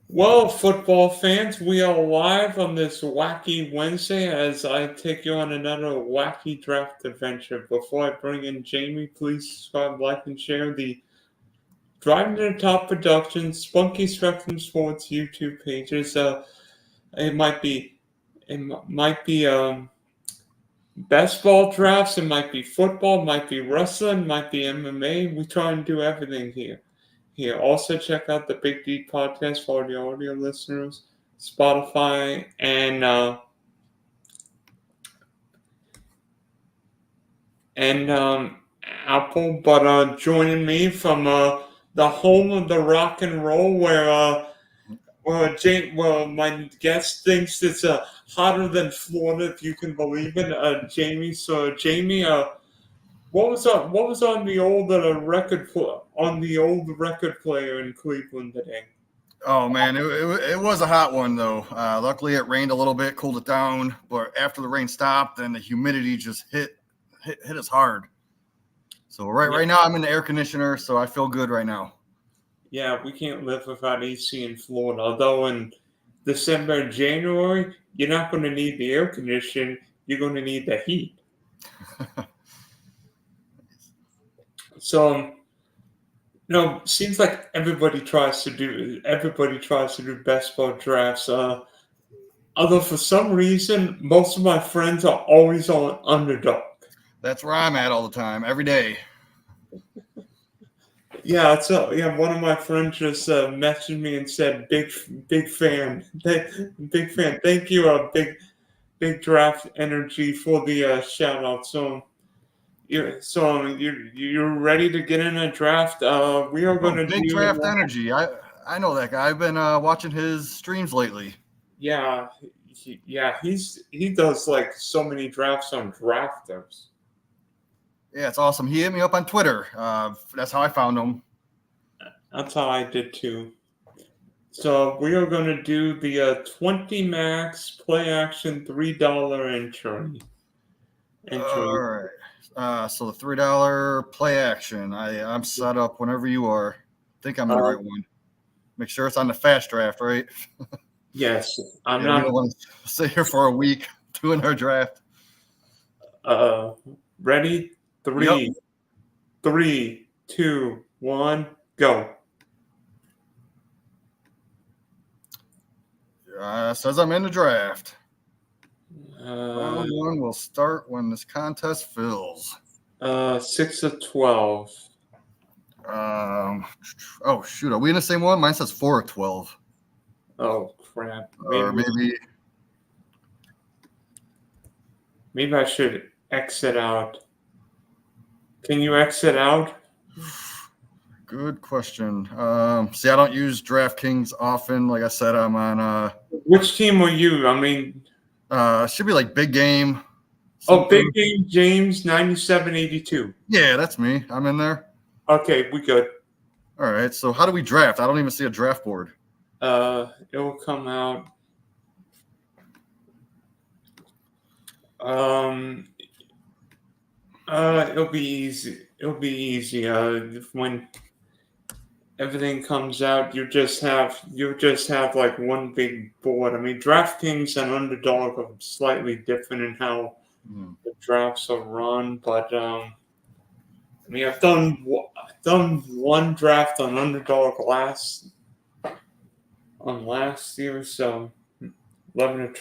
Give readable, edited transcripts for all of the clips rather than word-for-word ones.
Well, football fans, we are live on this wacky Wednesday as I take you on another wacky draft adventure. Before I bring in Jamie, please subscribe, like, and share the Driving to the Top Productions, Spunky Spectrum Sports YouTube pages. It might be, it might be baseball drafts, it might be football, it might be wrestling, it might be MMA. We try and do everything here. Also check out the Big D podcast for the audio listeners, Spotify, and Apple. But joining me from the home of the rock and roll, where my guest thinks it's hotter than Florida, if you can believe it. Jamie. So Jamie, what was on the old record player in Cleveland today? Oh man, it was a hot one though. Luckily, it rained a little bit, cooled it down. But after the rain stopped, then the humidity just hit us hard. So right now, I'm in the air conditioner, so I feel good right now. Yeah, we can't live without AC in Florida. Although in December and January, you're not going to need the air conditioning. You're going to need the heat. So, seems like everybody tries to do baseball drafts. Although for some reason, most of my friends are always on underdog. That's where I'm at all the time, every day. Yeah, one of my friends just messaged me and said, "Big fan, big fan. Thank you, big draft energy for the shout out." You're ready to get in a draft. We are going to Big do draft energy. I know that guy. I've been watching his streams lately. Yeah, he does like so many drafts on Drafters. Yeah, it's awesome. He hit me up on Twitter. That's how I found him. That's how I did too. So we are going to do the 20 max play action $3 entry. All right. So the $3 play action. I'm set up whenever you are. I think I'm in the right one. Make sure it's on the fast draft, right? Yes, I'm We not. don't want to sit here for a week doing our draft. Ready? Three, 2, 1, go. Says I'm in the draft. Uh, Round one will start when this contest fills. 6 of 12. Oh shoot, are we in the same one? Mine says 4 of 12. Oh crap! Or maybe I should exit out. Can you exit out? Good question. See, I don't use DraftKings often. Like I said, I'm on. Which team are you? I mean, should be like Big Game. Oh, Big Game James 9782. Yeah, that's me. I'm in there. Okay, we good. All right. So how do we draft? I don't even see a draft board. It will come out. It'll be easy. When everything comes out, you just have like one big board. I mean, DraftKings and Underdog are slightly different in how the drafts are run, but I mean, I've done one draft on Underdog last year, so 11.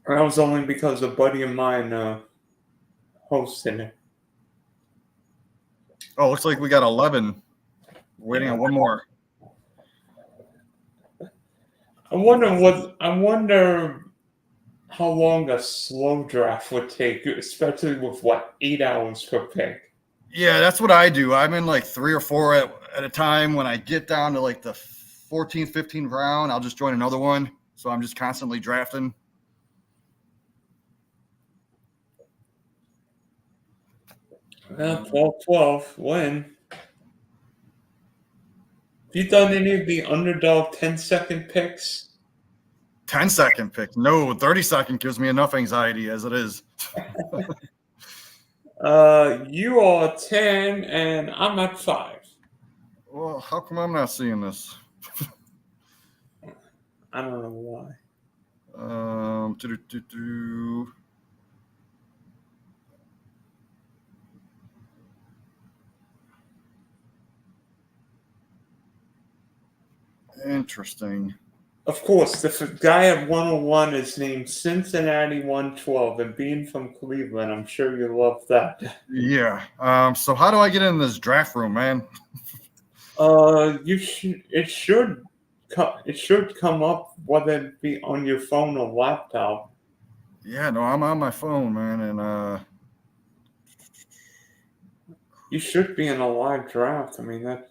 That was only because a buddy of mine hosted it. Oh, looks like we got 11. We're waiting on one more. I wonder how long a slow draft would take, especially with 8 hours per pick. Yeah, that's what I do. I'm in like 3 or 4 at a time. When I get down to like the 14th, 15th round, I'll just join another one. So I'm just constantly drafting. Well, 12-12, when? Have you done any of the Underdog 10-second picks? 10-second pick? No, 30-second gives me enough anxiety as it is. You are 10 and I'm at 5. Well, how come I'm not seeing this? I don't know why. Interesting. Of course, the guy at 101 is named Cincinnati 112, and being from Cleveland, I'm sure you love that. Yeah. So how do I get in this draft room, man? You should. It should. It should come up whether it be on your phone or laptop. Yeah, no, I'm on my phone, man, and You should be in a live draft. I mean that.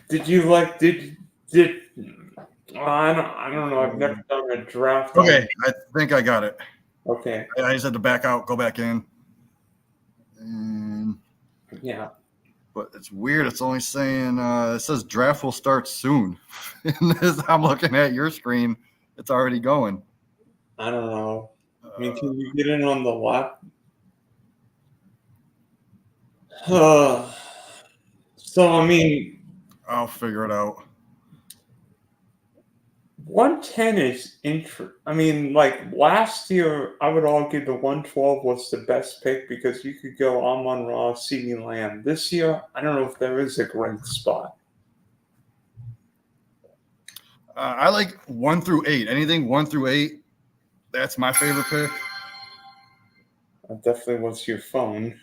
Did you like? Did? I don't know. I've never done a draft. Okay, I think I got it. Okay. I just had to back out, go back in. And Yeah. but it's weird. It's only saying it says draft will start soon. And as I'm looking at your screen, it's already going. I don't know. I mean, can you get in on the lap? So I mean, I'll figure it out. 110 is I mean, like last year, I would argue the 112 was the best pick because you could go Amon-Ra, CeeDee Lamb. This year, I don't know if there is a great spot. I like 1 through 8. Anything 1 through 8, that's my favorite pick. That definitely was your phone.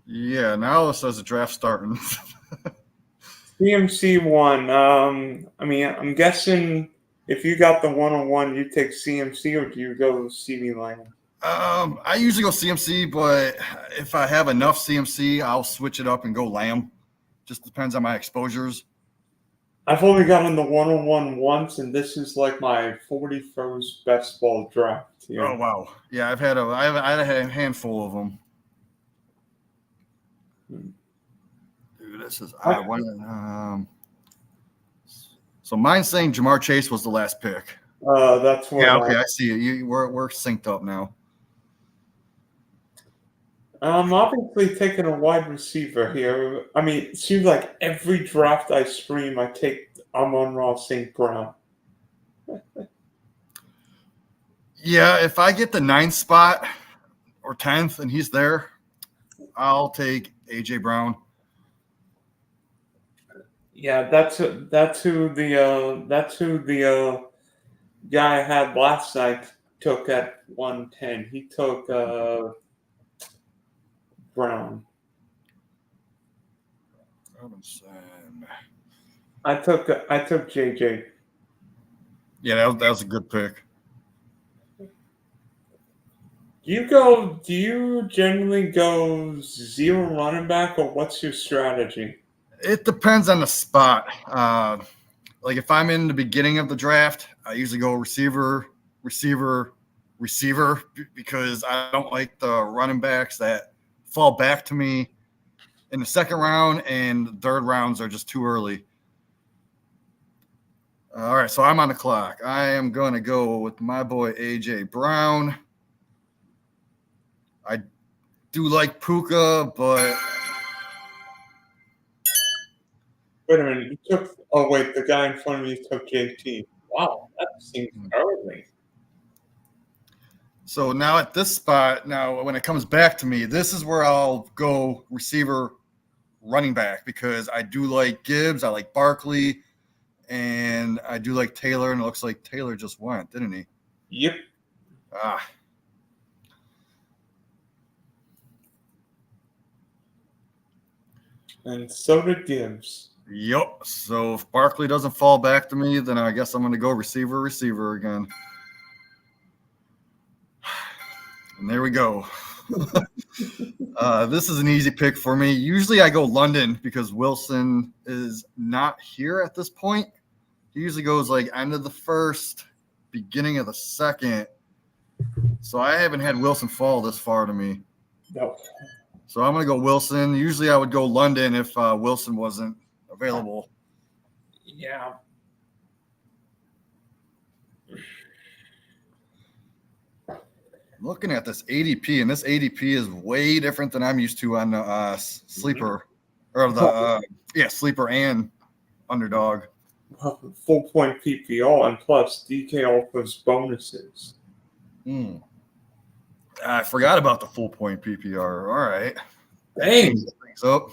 Yeah, now it says the draft starting. CMC 1. I mean, I'm guessing if you got the 101, you take CMC or do you go CeeDee Lamb? I usually go CMC, but if I have enough CMC, I'll switch it up and go Lamb. Just depends on my exposures. I've only gotten the 101 once, and this is like my 41st best ball draft. Yeah. Oh wow! Yeah, I had a handful of them. Dude, this is so mine's saying Jamar Chase was the last pick. That's what. Yeah, okay, I see it. We're synced up now. I'm obviously taking a wide receiver here. I mean, it seems like every draft I stream, I take Amon-Ra St. Brown. Yeah, if I get the 9th spot or 10th and he's there, I'll take AJ Brown. Yeah, that's who the guy I had last night took at 110. He took Brown. Robinson. I took JJ. Yeah, that was a good pick. Do you generally go 0 running back, or what's your strategy? It depends on the spot. Like if I'm in the beginning of the draft, I usually go receiver, because I don't like the running backs that fall back to me in the second round, and the third rounds are just too early. All right, so I'm on the clock. I am going to go with my boy AJ Brown. I do like Puka, but Wait a minute, the guy in front of me took JT. Wow, that seems early. So now at this spot, when it comes back to me, this is where I'll go receiver, running back, because I do like Gibbs, I like Barkley, and I do like Taylor, and it looks like Taylor just went, didn't he? Yep. And so did Gibbs. Yep. So if Barkley doesn't fall back to me, then I guess I'm going to go receiver again. And there we go. This is an easy pick for me. Usually I go London because Wilson is not here at this point. He usually goes like end of the first, beginning of the second. So I haven't had Wilson fall this far to me. No. So I'm going to go Wilson. Usually I would go London if Wilson wasn't available. Yeah. Looking at this ADP, and this ADP is way different than I'm used to on the sleeper, or the sleeper and underdog. Full point PPR, and plus DK offers bonuses. I forgot about the full point PPR. All right. That Dang. changes things up.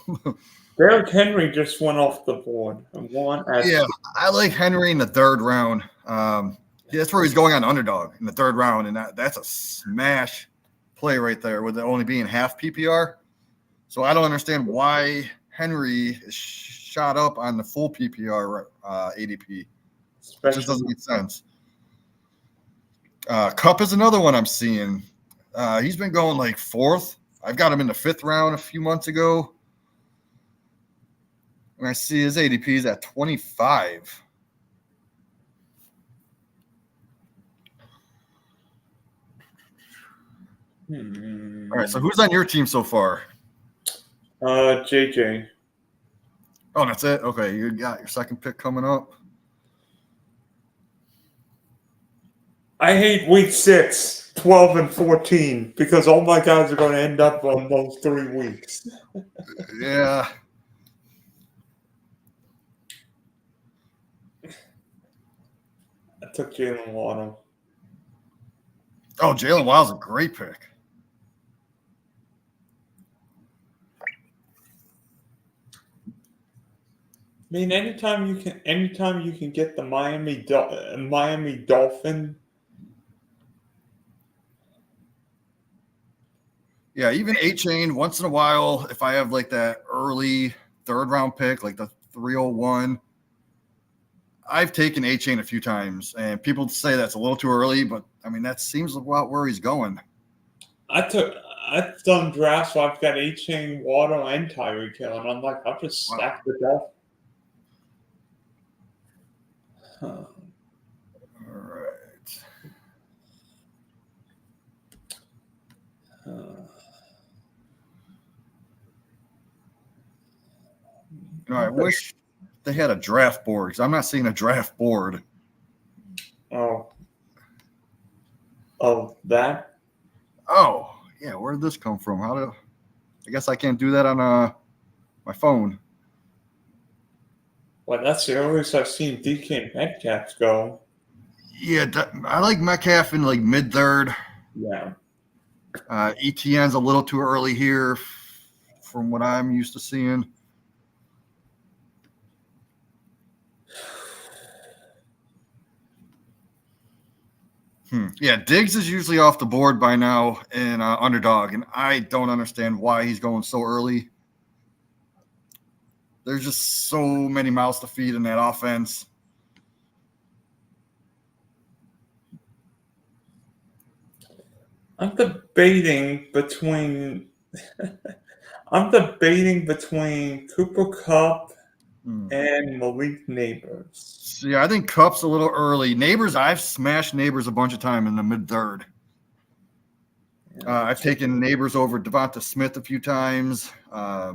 Derrick Henry just went off the board. Yeah, I like Henry in the third round. That's where he's going on underdog in the third round, and that's a smash play right there with it only being half PPR. So I don't understand why Henry is shot up on the full PPR ADP. It just doesn't make sense. Cup is another one I'm seeing. He's been going like fourth. I've got him in the fifth round a few months ago. And I see his ADP is at 25. All right, so who's on your team so far? JJ. Oh, that's it? Okay, you got your second pick coming up. I hate week 6, 12, and 14 because all my guys are going to end up on those 3 weeks. Yeah. I took Jalen Waddle. Oh, Jalen Waddle's a great pick. I mean, anytime you can get the Miami Dolphin. Yeah, even A-Chain once in a while, if I have like that early third round pick, like the 301, I've taken A-Chain a few times, and people say that's a little too early, but I mean, that seems about where he's going. I've done drafts where I've got A-Chain, Waddle, and Tyreek Hill, and I'm like, I'll just stack the Dolphin. All right. I wish they had a draft board because I'm not seeing a draft board. Oh, that? Oh, yeah. Where did this come from? I guess I can't do that on my phone. Well, that's the earliest I've seen DK Metcalf go. Yeah, I like Metcalf in like mid third. Yeah. ETN's a little too early here from what I'm used to seeing. Yeah, Diggs is usually off the board by now in underdog, and I don't understand why he's going so early. There's just so many mouths to feed in that offense. I'm debating between Cooper Kupp and Malik Neighbors. See, I think Kupp's a little early. Neighbors, I've smashed Neighbors a bunch of time in the mid third. I've taken Neighbors over Devonta Smith a few times. I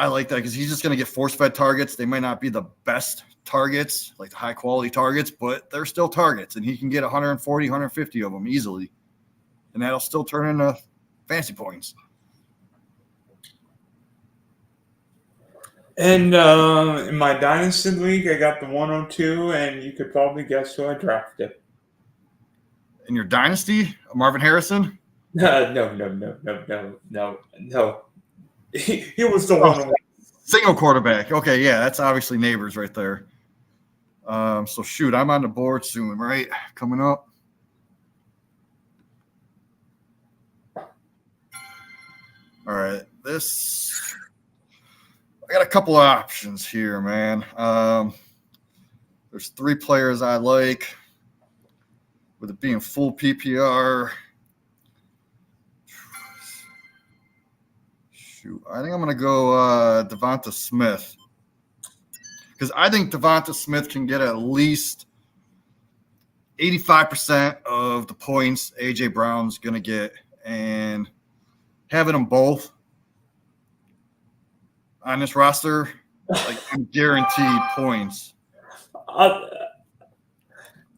like that because he's just going to get force-fed targets. They might not be the best targets, like the high-quality targets, but they're still targets, and he can get 140, 150 of them easily, and that'll still turn into fantasy points. And in my Dynasty League, I got the 102, and you could probably guess who I drafted. In your Dynasty, Marvin Harrison? No. He was the one. Single quarterback. Okay, yeah, that's obviously Neighbors right there. So, shoot, I'm on the board soon, right? Coming up. All right, I got a couple of options here, man. There's 3 players I like, with it being full PPR. Shoot, I think I'm going to go Devonta Smith because I think Devonta Smith can get at least 85% of the points A.J. Brown's going to get, and having them both on this roster, like guaranteed points.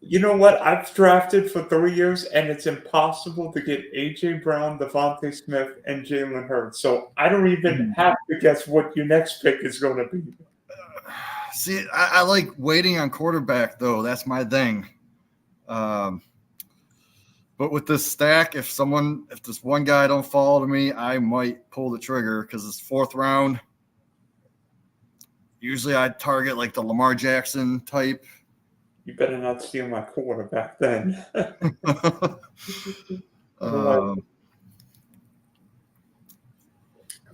You know what? I've drafted for 3 years, and it's impossible to get A.J. Brown, Devontae Smith, and Jalen Hurts. So I don't even have to guess what your next pick is going to be. See, I like waiting on quarterback, though. That's my thing. But with this stack, if this one guy don't fall to me, I might pull the trigger because it's 4th round. Usually I target like the Lamar Jackson type. You better not steal my quarterback then. I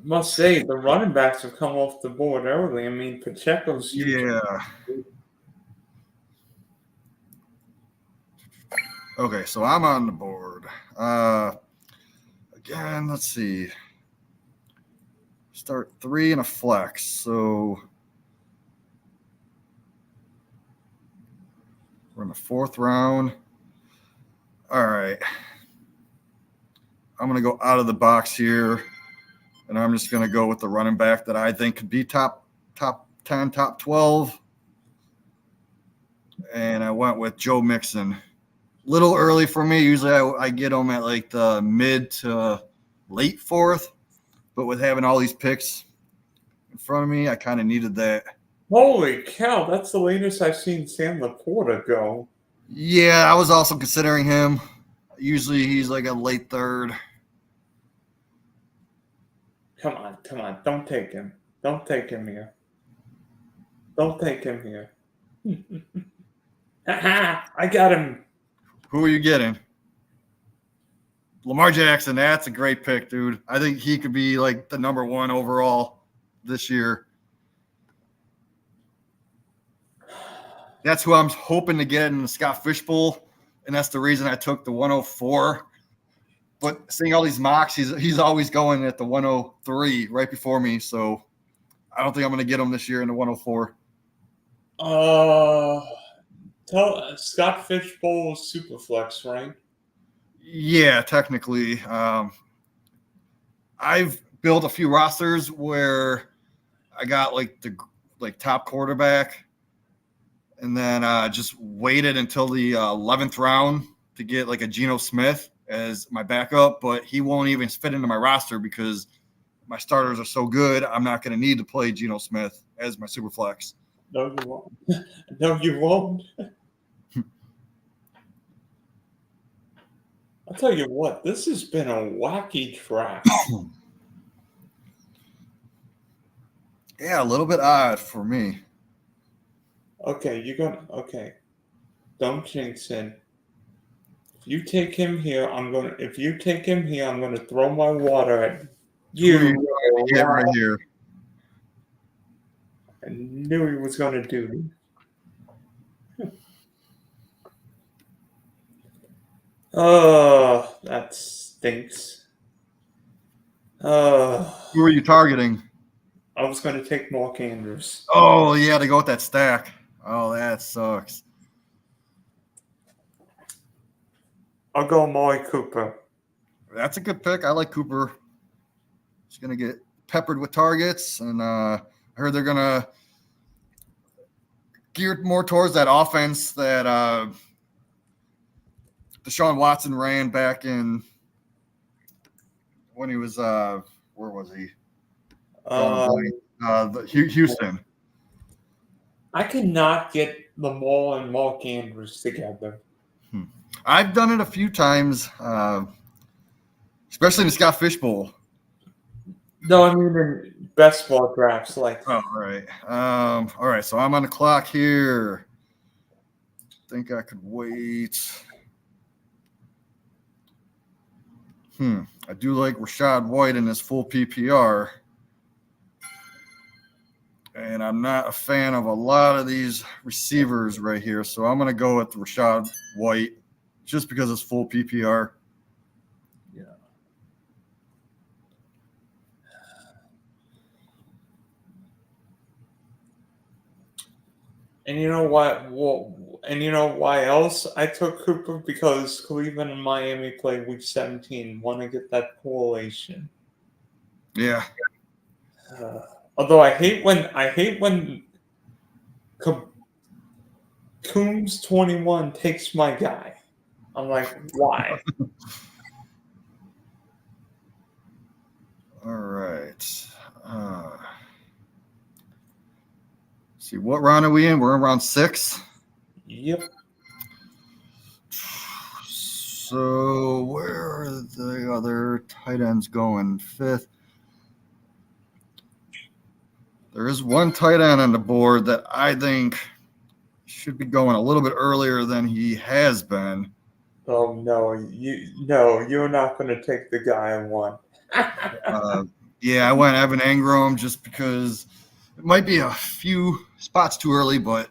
must say, the running backs have come off the board early. I mean, Pacheco's yeah. Okay, so I'm on the board. Again, let's see. Start 3 and a flex. So we're in the 4th round. All right. I'm going to go out of the box here, and I'm just going to go with the running back that I think could be top 10, top 12. And I went with Joe Mixon. Little early for me. Usually I get him at like the mid to late 4th, but with having all these picks in front of me, I kind of needed that. Holy cow, that's the latest I've seen Sam Laporta go. Yeah, I was also considering him. Usually he's like a late 3rd. Come on. Don't take him. Don't take him here. Don't take him here. I got him. Who are you getting? Lamar Jackson. That's a great pick, dude. I think he could be like the number 1 overall this year. That's who I'm hoping to get in the Scott Fish Bowl, and that's the reason I took the 104. But seeing all these mocks, he's always going at the 103 right before me, so I don't think I'm going to get him this year in the 104. Scott Fish Bowl is Superflex, right? Yeah, technically. I've built a few rosters where I got like the top quarterback, and then just waited until the 11th round to get like a Geno Smith as my backup, but he won't even fit into my roster because my starters are so good. I'm not going to need to play Geno Smith as my super flex. No, you won't. No, you won't. I'll tell you what, this has been a wacky draft. Yeah, a little bit odd for me. Okay, don't jinx it. If you take him here, I'm gonna throw my water at you. Yeah, right here. I knew he was gonna do it. Oh, that stinks. Who are you targeting? I was going to take Mark Andrews. Oh, yeah, to go with that stack. Oh, that sucks. I'll go Amari Cooper. That's a good pick. I like Cooper. He's going to get peppered with targets, and I heard they're going to gear more towards that offense that Deshaun Watson ran back in when he was where was he? Houston. I cannot get Lamar and Mark Andrews together. I've done it a few times, especially in the Scott Fish Bowl. No, I mean in best ball drafts. Like, oh, right. All right. So I'm on the clock here. Think I could wait. I do like Rachaad White in his full PPR. And I'm not a fan of a lot of these receivers right here. So I'm going to go with Rachaad White just because it's full PPR. Yeah. And you know what? And you know why else I took Cooper? Because Cleveland and Miami play Week 17. Want to get that correlation. Yeah. Although I hate when Coombs21 takes my guy. I'm like, why? All right. See, what round are we in? We're in round 6. Yep. So where are the other tight ends going? 5th. There is one tight end on the board that I think should be going a little bit earlier than he has been. Oh no, you're not going to take the guy I want. Yeah, I went Evan Engram just because it might be a few spots too early, but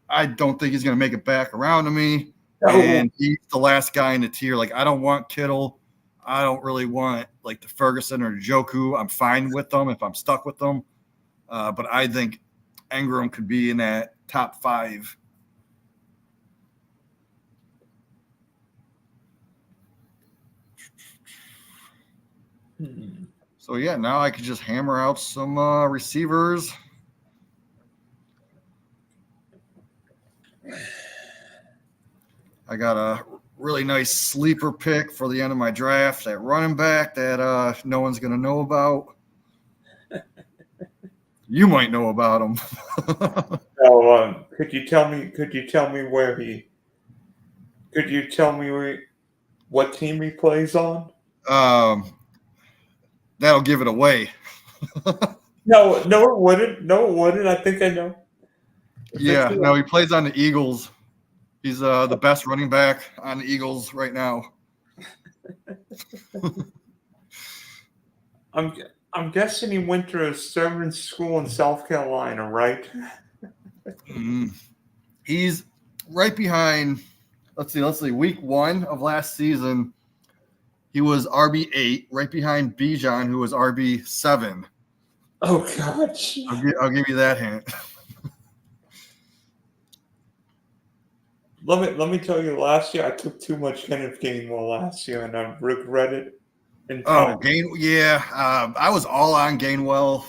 I don't think he's going to make it back around to me. And he's the last guy in the tier. Like, I don't want Kittle. I don't really want like the Ferguson or Joku. I'm fine with them if I'm stuck with them. But I think Engram could be in that top 5. So, yeah, now I could just hammer out some receivers. I got a really nice sleeper pick for the end of my draft, that running back that no one's going to know about. You might know about him. So, could you tell me where he? Could you tell me what team he plays on? That'll give it away. No, it wouldn't. No, it wouldn't. I think I know. Yeah, no, he plays on the Eagles. He's the best running back on the Eagles right now. I'm guessing he went to a servant school in South Carolina, right? He's right behind. Let's see. Week 1 of last season, he was RB8, right behind Bijan, who was RB7. Oh gosh. I'll give you that hint. Let me tell you. Last year, I took too much Kenneth Gainwell last year, and I regret it. I was all on Gainwell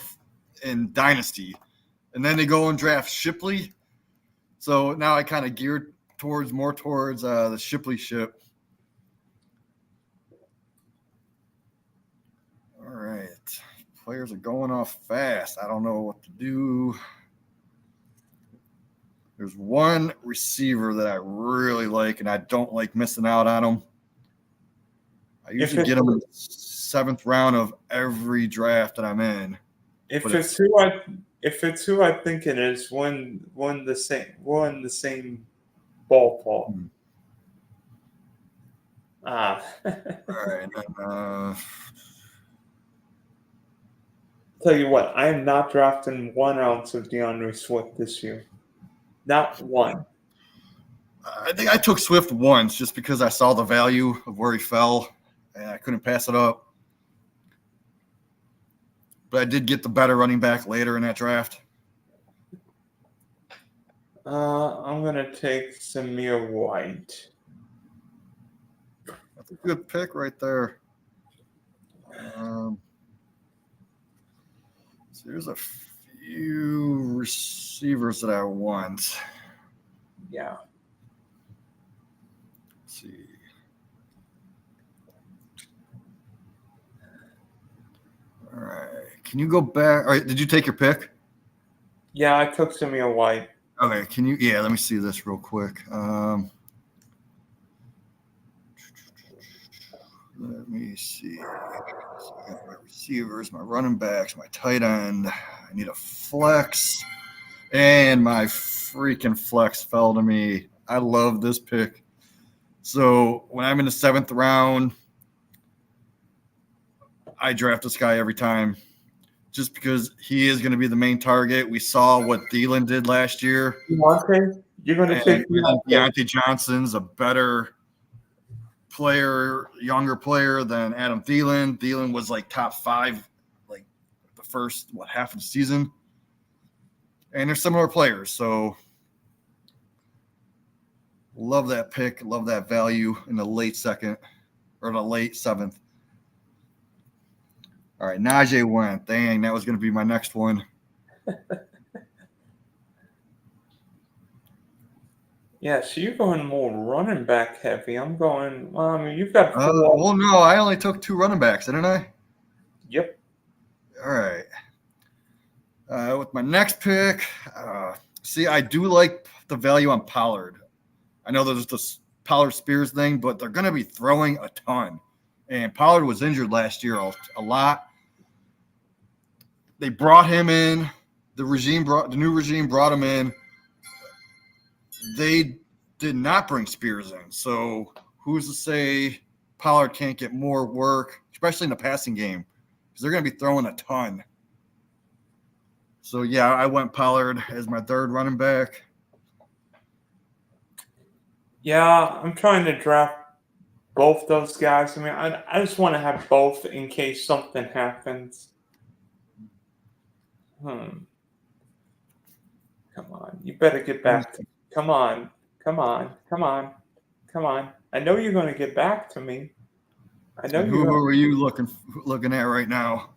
in Dynasty, and then they go and draft Shipley. So now I kind of geared more towards the Shipley ship. All right. Players are going off fast. I don't know what to do. There's one receiver that I really like, and I don't like missing out on him. I usually get him in the 7th round of every draft that I'm in. If it's who I think it is, we're in the same ballpark. All right. Then, tell you what, I am not drafting 1 ounce of DeAndre Swift this year. Not one. I think I took Swift once just because I saw the value of where he fell, and I couldn't pass it up. But I did get the better running back later in that draft. I'm going to take Samir White. That's a good pick right there. So there's a few receivers that I want. Yeah. Let's see. All right. Can you go back? All right. Did you take your pick? Yeah, I took Samir White. Okay. Can you? Yeah. Let me see this real quick. Let me see. So I got my receivers, my running backs, my tight end. I need a flex. And my freaking flex fell to me. I love this pick. So when I'm in the 7th round, I draft this guy every time just because he is going to be the main target. We saw what Thielen did last year. Deontay? You're going to take Deontay Johnson's a better player, younger player than Adam Thielen. Thielen was like top 5, like the first, half of the season. And they're similar players. So love that pick. Love that value in the late 2nd or the late 7th. All right, Najee went. Dang, that was going to be my next one. Yeah, so you're going more running back heavy. I'm going. You've got four. Well, no, I only took 2 running backs, didn't I? Yep. All right. With my next pick, see, I do like the value on Pollard. I know there's this Pollard Spears thing, but they're going to be throwing a ton. And Pollard was injured last year a lot. They brought him in. The new regime brought him in. They did not bring Spears in. So who's to say Pollard can't get more work, especially in the passing game, because they're going to be throwing a ton. So, yeah, I went Pollard as my third running back. Yeah, I'm trying to draft both those guys. I mean, I just want to have both in case something happens. Come on, you better get back to me. Come on, come on, come on, come on. I know you're going to get back to me. I know And you're who going are you looking at right now?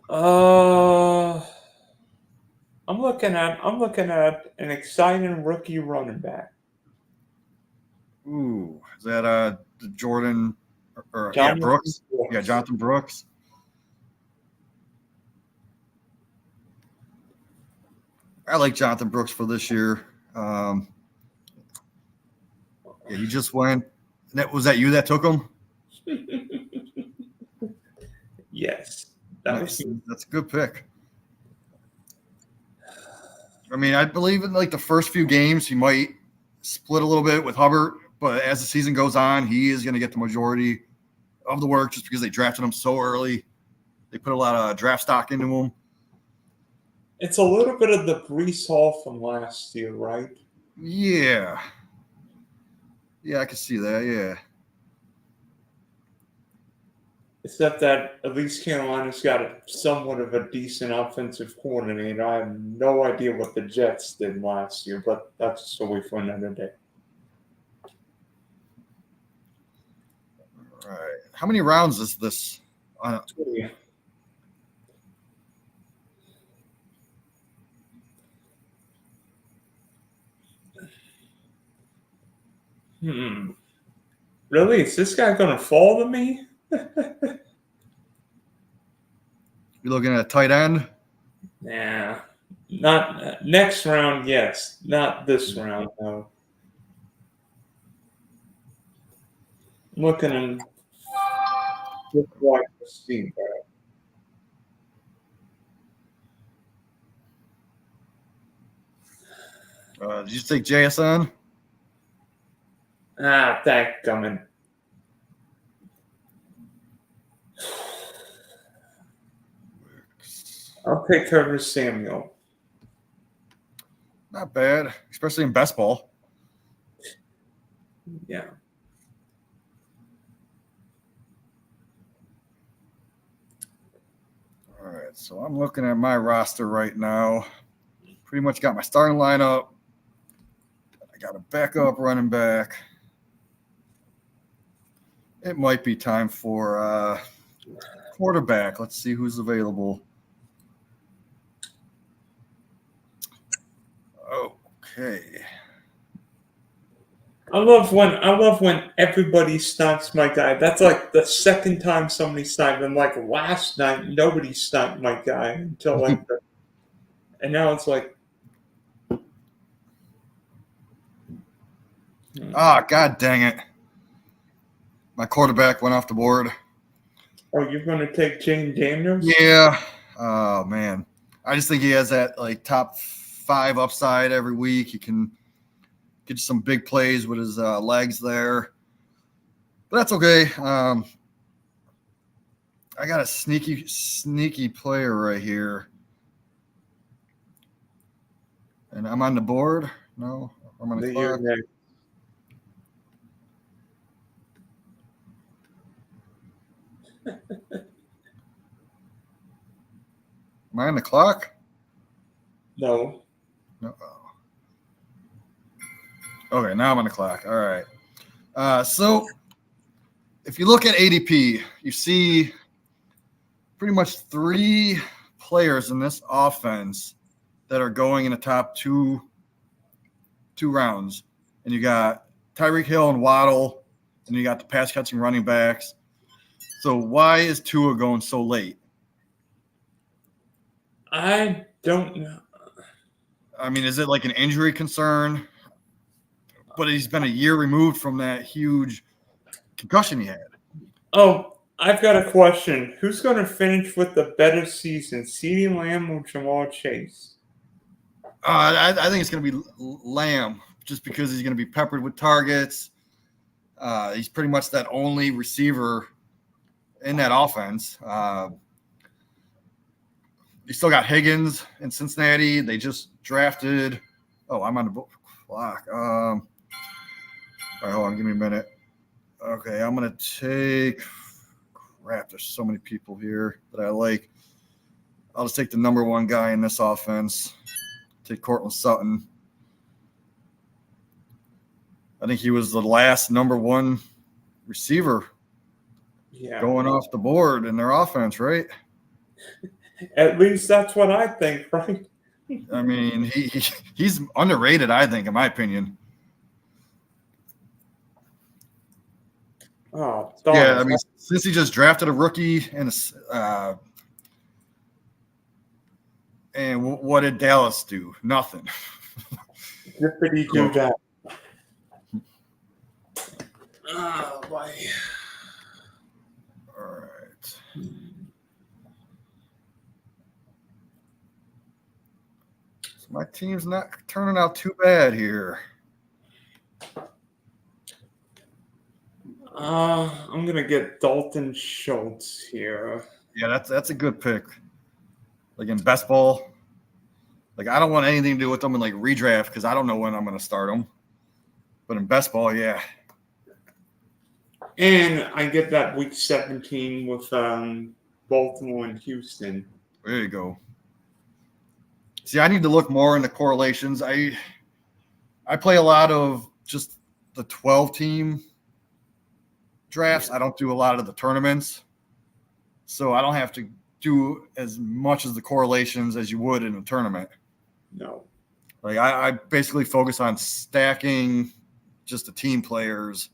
to. I'm looking at an exciting rookie running back. Ooh, is that Jordan or Jonathan Brooks? Brooks. Yeah, Jonathan Brooks. I like Jonathan Brooks for this year. Yeah, he just went. Was that you that took him? Yes, that was Nice. That's a good pick. I mean, I believe in like the first few games he might split a little bit with Hubbard, but as the season goes on, he is going to get the majority of the work just because they drafted him so early. They put a lot of draft stock into him. It's a little bit of the Brees Hall from last year, right? Yeah. Yeah, I can see that. Yeah. Except that at least Carolina's got somewhat of a decent offensive coordinator. I have no idea what the Jets did last year, but that's a story for another day. All right. How many rounds is this? Yeah. Really? Is this guy going to fall to me? You're looking at a tight end? Nah. Not next round, yes. Not this round, though. I'm looking in just wide receiver. Did you take JSN? That coming. I'll take Curtis Samuel. Not bad, especially in best ball. Yeah. All right, so I'm looking at my roster right now. Pretty much got my starting lineup. I got a backup running back. It might be time for quarterback. Let's see who's available. Okay. I love when everybody snipes my guy. That's like the second time somebody sniped him. Like last night, nobody sniped my guy until like and now it's like God dang it. My quarterback went off the board. oh, you're gonna take Jane Daniels? Yeah. Oh man. I just think he has that like top 5 upside every week. He can get some big plays with his legs there. But that's okay. I got a sneaky player right here. And I'm on the board. No, I'm on the clock. Am I on the clock? No. No. Okay, now I'm on the clock. All right. So if you look at ADP, you see pretty much 3 players in this offense that are going in the top two rounds. and you got Tyreek Hill and Waddle, and you got the pass catching running backs. So why is Tua going so late? I don't know. I mean, is it like an injury concern? But he's been a year removed from that huge concussion he had. Oh, I've got a question. Who's going to finish with the better season, CeeDee Lamb or Jamar Chase? I think it's going to be Lamb, just because he's going to be peppered with targets. He's pretty much that only receiver in that offense. You still got Higgins in Cincinnati. They just drafted. Oh, I'm on the clock. All right, hold on. Give me a minute. Okay, I'm going to take – crap, there's so many people here that I like. I'll just take the number one guy in this offense. Take Cortland Sutton. I think he was the last number one receiver going off the board in their offense, right? At least that's what I think, right? I mean, he's underrated, I think, in my opinion. Oh, yeah, I mean, since he just drafted a rookie and what did Dallas do? Nothing. Zippity do that. Oh boy. All right. So my team's not turning out too bad here. I'm gonna get Dalton Schultz here. Yeah, that's a good pick. Like in best ball, like I don't want anything to do with them in like redraft because I don't know when I'm gonna start them. But in best ball, yeah. And I get that week 17 with Baltimore and Houston. There you go. See, I need to look more into correlations. I play a lot of just the 12-team drafts. I don't do a lot of the tournaments. So I don't have to do as much as the correlations as you would in a tournament. No. Like I basically focus on stacking just the team players.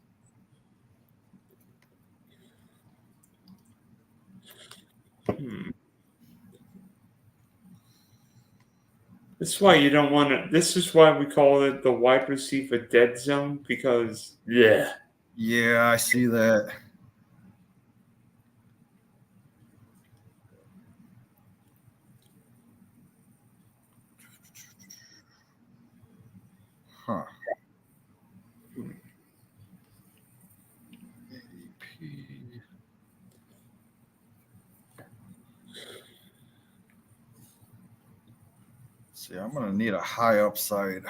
This is why you don't want to. This is why we call it the wide receiver dead zone because Yeah, I see that. Huh. See, I'm going to need a high upside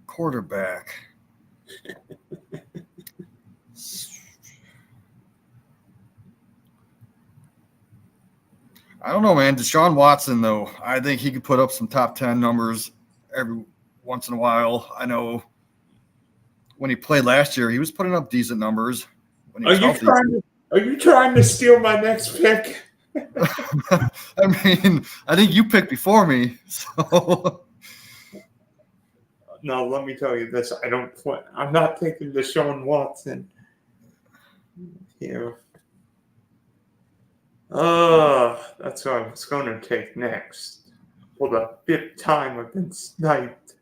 quarterback. I don't know, man. Deshaun Watson, though, I think he could put up some top 10 numbers every once in a while. I know when he played last year, he was putting up decent numbers. When he was are you trying to steal my next pick? I mean, I think you picked before me, so. No, let me tell you this. I'm not taking Deshaun Watson here. That's what I was going to take next. For the 5th time I've been sniped.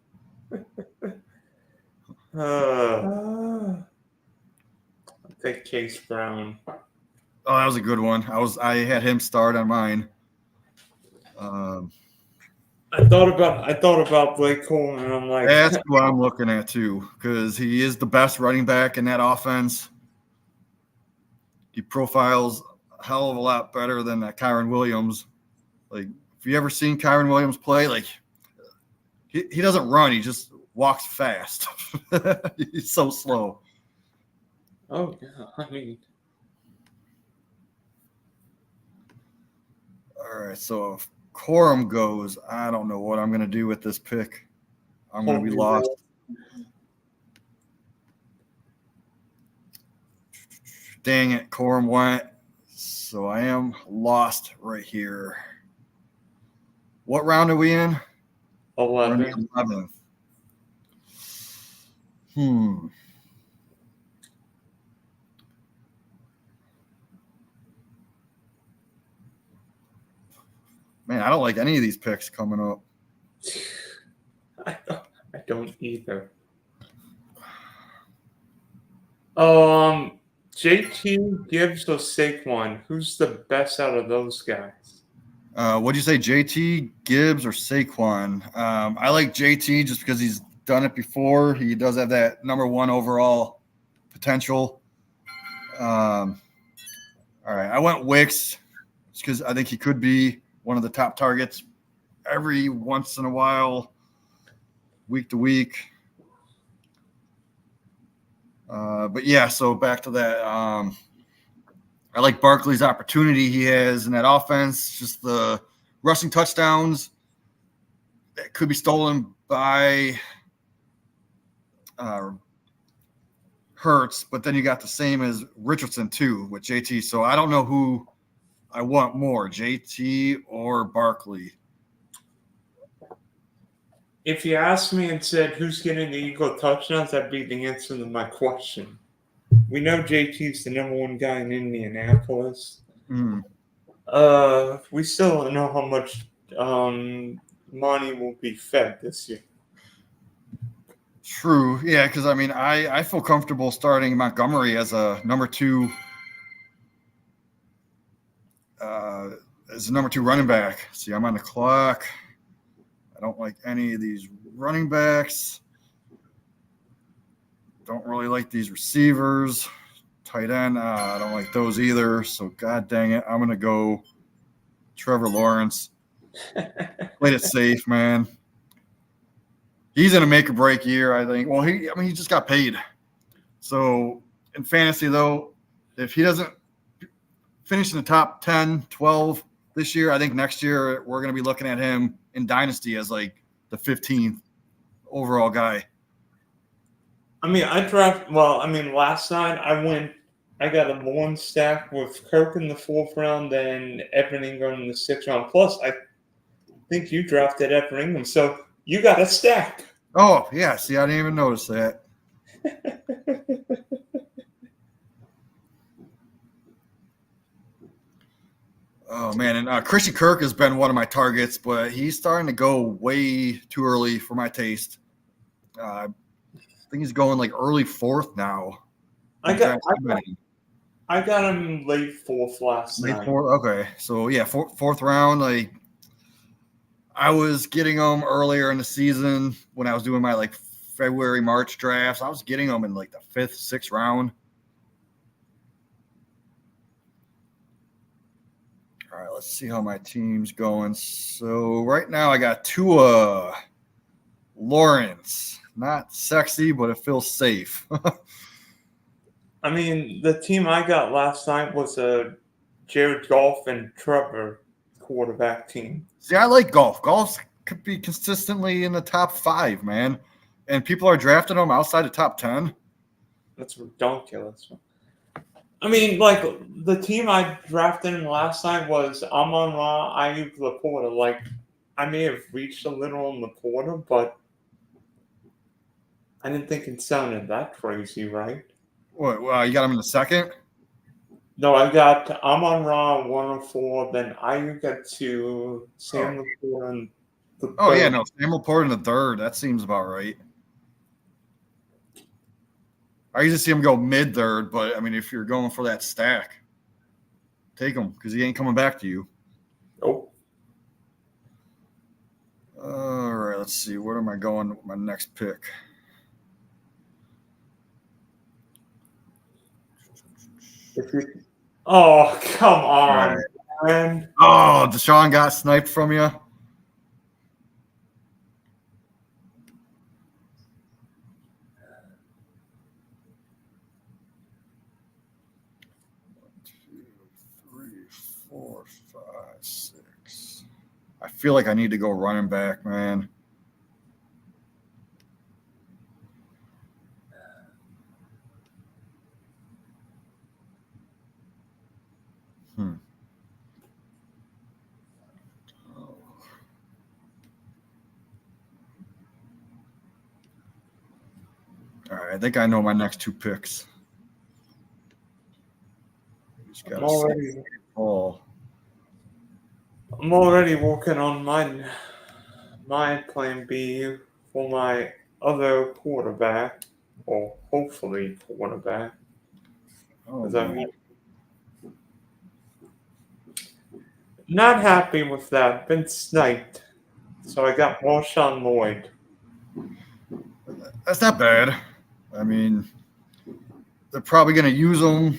I'll take Chase Brown. Oh, that was a good one. I had him start on mine. I thought about Blake Coleman, and I'm like, that's who I'm looking at too, because he is the best running back in that offense. He profiles a hell of a lot better than that Kyron Williams. Like, if you ever seen Kyron Williams play, like he doesn't run, he just walks fast. He's so slow. Oh yeah, I mean. All right, so if Corum goes, I don't know what I'm going to do with this pick. I'm going to be lost. Dang it, Corum went. So I am lost right here. What round are we in? 11. 11th. Hmm. Man, I don't like any of these picks coming up. I don't either. JT, Gibbs, or Saquon? Who's the best out of those guys? What'd you say, JT, Gibbs, or Saquon? I like JT just because he's done it before. He does have that number one overall potential. All right, I went Wicks because I think he could be one of the top targets every once in a while, week to week. But yeah, so back to that. I like Barkley's opportunity he has in that offense, just the rushing touchdowns that could be stolen by Hurts, but then you got the same as Richardson too with JT. So I don't know who I want more, JT or Barkley. If you asked me and said who's getting the Eagle touchdowns, that'd be the answer to my question. We know JT's the number one guy in Indianapolis. Mm. We still don't know how much money will be fed this year. True. Yeah, because I mean, I feel comfortable starting Montgomery as a number two running back. See, I'm on the clock. I don't like any of these running backs. Don't really like these receivers. Tight end, I don't like those either. So, god dang it, I'm going to go Trevor Lawrence. Played it safe, man. He's in a make or break year, I think. Well, he just got paid. So, in fantasy, though, if he doesn't finish in the top 10, 12 this year, I think next year we're going to be looking at him in Dynasty as like the 15th overall guy. I mean, last night I got a one stack with Kirk in the 4th round, then Evan Ingram in the 6th round. Plus, I think you drafted Evan Ingram, so you got a stack. Oh, yeah. See, I didn't even notice that. Oh, man. And Christian Kirk has been one of my targets, but he's starting to go way too early for my taste. I think he's going like early 4th now. I got him late 4th last night. Late 4th? Okay. So, yeah, 4th round. Like, I was getting them earlier in the season when I was doing my like February, March drafts. I was getting them in like the 5th, 6th round. All right, let's see how my team's going. So right now I got Tua, Lawrence. Not sexy, but it feels safe. I mean, the team I got last night was a Jared Goff and Trevor quarterback team. See, I like golf. Golf could be consistently in the top 5, man. And people are drafting them outside the top 10. That's ridiculous. I mean, like, the team I drafted in last night was Amon-Ra, Ayuk, Laporta. Like, I may have reached a little on Laporta, but I didn't think it sounded that crazy, right? What? You got him in the 2nd? No, I got Amon-Ra 104, then Ayuk got 2, Sam Laporta in the 3rd. Oh, yeah, no. Sam Laporta in the 3rd. That seems about right. I usually see him go mid-3rd, but, I mean, if you're going for that stack, take him because he ain't coming back to you. Nope. All right, let's see. Where am I going with my next pick? Oh, come on, man. Oh, Deshaun got sniped from you. Four, 5, 6. I feel like I need to go running back, man. All right, I think I know my next two picks. I'm already working on my plan B for my other quarterback, or hopefully quarterback. Oh, I mean, not happy with that. Been sniped. So I got Marshawn Lloyd. that's not bad. I mean, they're probably going to use him.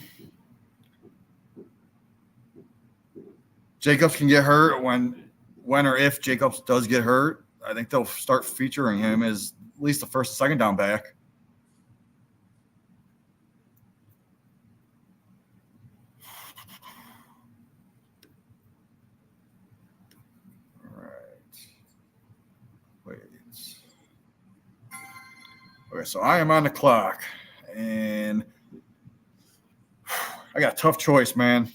Jacobs can get hurt when or if Jacobs does get hurt. I think they'll start featuring him as at least the first, second down back. All right. Wait. Okay, so I am on the clock, and I got a tough choice, man.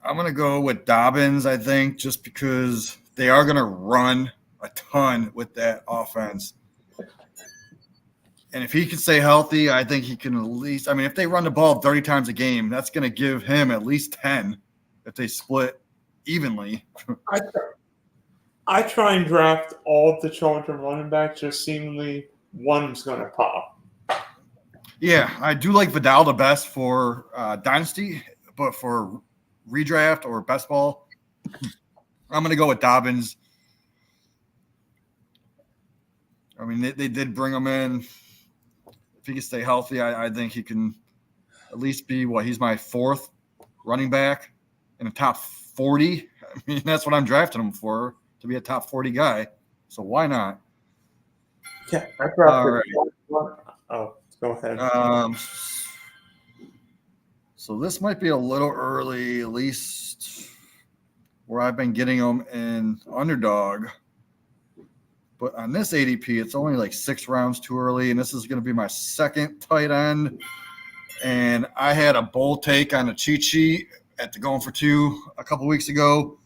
I'm going to go with Dobbins, I think, just because they are going to run a ton with that offense. And if he can stay healthy, I think he can at least – I mean, if they run the ball 30 times a game, that's going to give him at least 10 if they split evenly. I try and draft all the Charger running backs, just seemingly one's going to pop. Yeah, I do like Vidal the best for Dynasty, but for redraft or best ball, I'm going to go with Dobbins. I mean, they did bring him in. If he can stay healthy, I think he can at least be he's my fourth running back in the top 40. I mean, that's what I'm drafting him for, to be a top 40 guy. So why not? Yeah, I drafted Oh, go ahead. So this might be a little early, at least where I've been getting them in underdog. But on this ADP, it's only like 6 rounds too early, and this is going to be my second tight end. And I had a bold take on a cheat sheet at the Going for Two a couple weeks ago,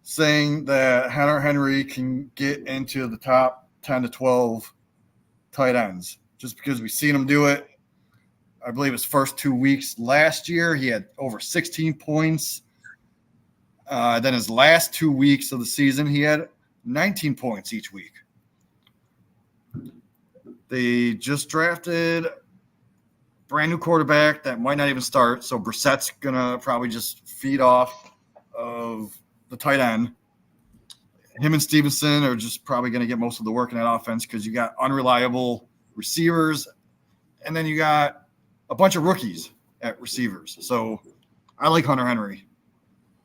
saying that Hunter Henry can get into the top 10 to 12 tight ends just because we've seen him do it. I believe his first 2 weeks last year, he had over 16 points. Then his last 2 weeks of the season, he had 19 points each week. They just drafted a brand new quarterback that might not even start. So Brissett's going to probably just feed off of the tight end. Him and Stevenson are just probably going to get most of the work in that offense because you got unreliable receivers, and then you got a bunch of rookies at receivers. So I like Hunter Henry.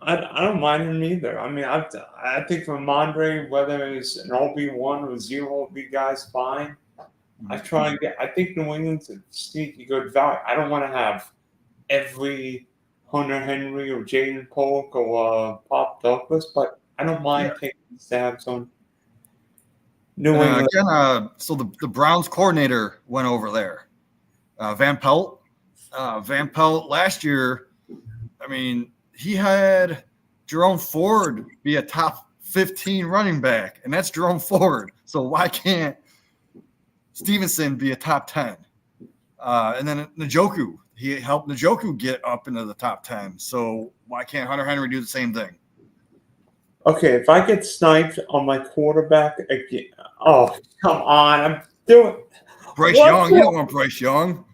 I don't mind him either. I mean, I think for Mondre, whether it's an OB1 or 0 OB guy's fine. I think New England's a sneaky good value. I don't want to have every Hunter Henry or Jaden Polk or Pop Douglas, but I don't mind taking stabs on New England. Again, so the Browns coordinator went over there. Van Pelt. Van Pelt last year, I mean, he had Jerome Ford be a top 15 running back, and that's Jerome Ford. So why can't Stevenson be a top 10? And then Njoku, he helped Njoku get up into the top 10. So why can't Hunter Henry do the same thing? Okay, if I get sniped on my quarterback again, oh, come on. I'm doing Bryce Young. You don't want Bryce Young.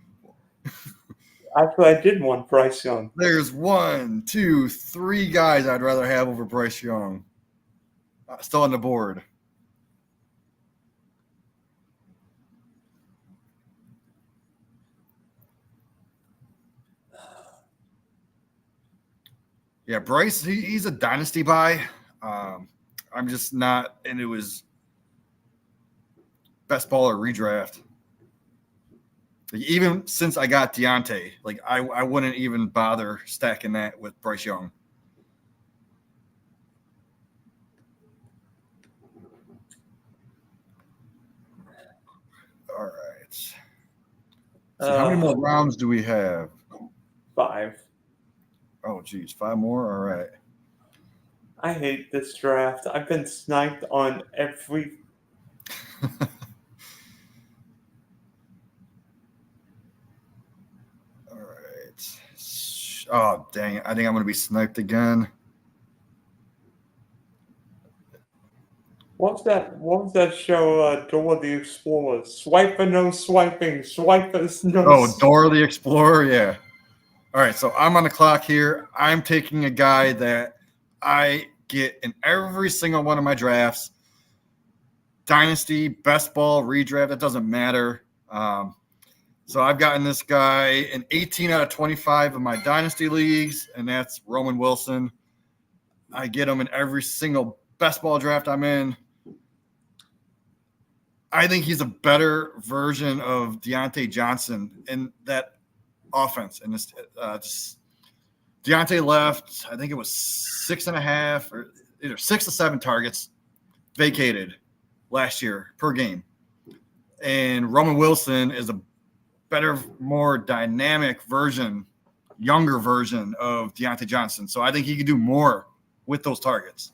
Actually, I did want Bryce Young. There's 1, 2, 3 guys I'd rather have over Bryce Young. Still on the board. Yeah, Bryce, he's a dynasty buy. I'm just not into his best ball or redraft. Like, even since I got Deontay, like I wouldn't even bother stacking that with Bryce Young. All right. So how many more rounds do we have? 5. Oh, geez, 5 more? All right. I hate this draft. I've been sniped on every. All right. Oh, dang it. I think I'm going to be sniped again. What was that show? Dora the Explorer. Swipe or no swiping. Swipe or no. Oh, Dora the Explorer. Yeah. All right. So I'm on the clock here. I'm taking a guy that I get in every single one of my drafts. Dynasty, best ball, redraft. It doesn't matter. So I've gotten this guy in 18 out of 25 of my dynasty leagues, and that's Roman Wilson. I get him in every single best ball draft I'm in. I think he's a better version of Deontay Johnson in that offense. And this, Deontay left, I think it was 6.5 or either 6 to 7 targets vacated last year per game. And Roman Wilson is a better, more dynamic version, younger version of Deontay Johnson. So I think he could do more with those targets.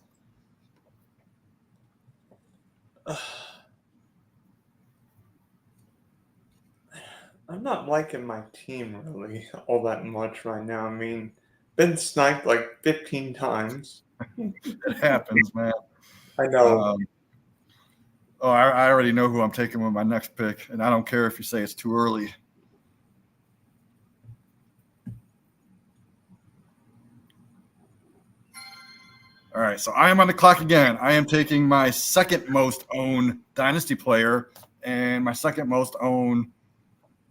I'm not liking my team really all that much right now. I mean, been sniped like 15 times. It happens, man. I know. I already know who I'm taking with my next pick, and I don't care if you say it's too early. All right, so I am on the clock again. I am taking my second most owned dynasty player and my second most owned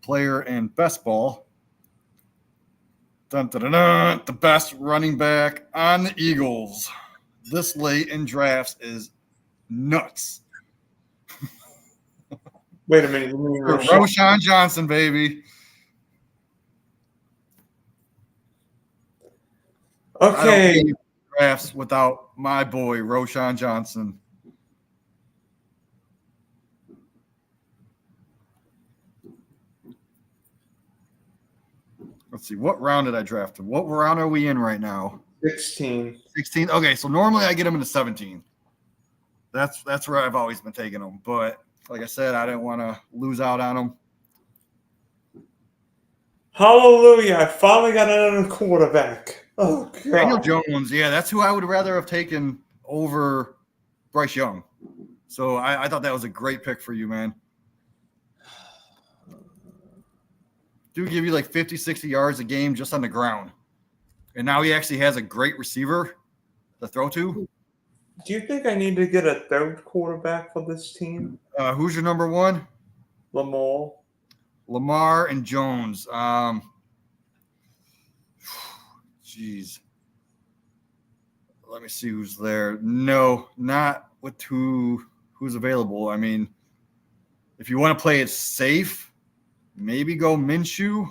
player in best ball. Dun, dun, dun, dun, the best running back on the Eagles this late in drafts is nuts. Wait a minute. You mean Roshan Johnson, baby. Okay. Drafts without my boy Roshan Johnson. Let's see, what round did I draft him? What round are we in right now? 16. 16. Okay, so normally I get him in the 17. That's where I've always been taking him. But like I said, I didn't want to lose out on him. Hallelujah! I finally got another quarterback. Oh God. Daniel Jones, yeah, that's who I would rather have taken over Bryce Young. So I thought that was a great pick for you, man. Dude give you like 50, 60 yards a game just on the ground. And now he actually has a great receiver to throw to. Do you think I need to get a third quarterback for this team? Who's your number one? Lamar and Jones. Jeez. Let me see who's there. No, not with who's available. I mean, if you want to play it safe, maybe go Minshew.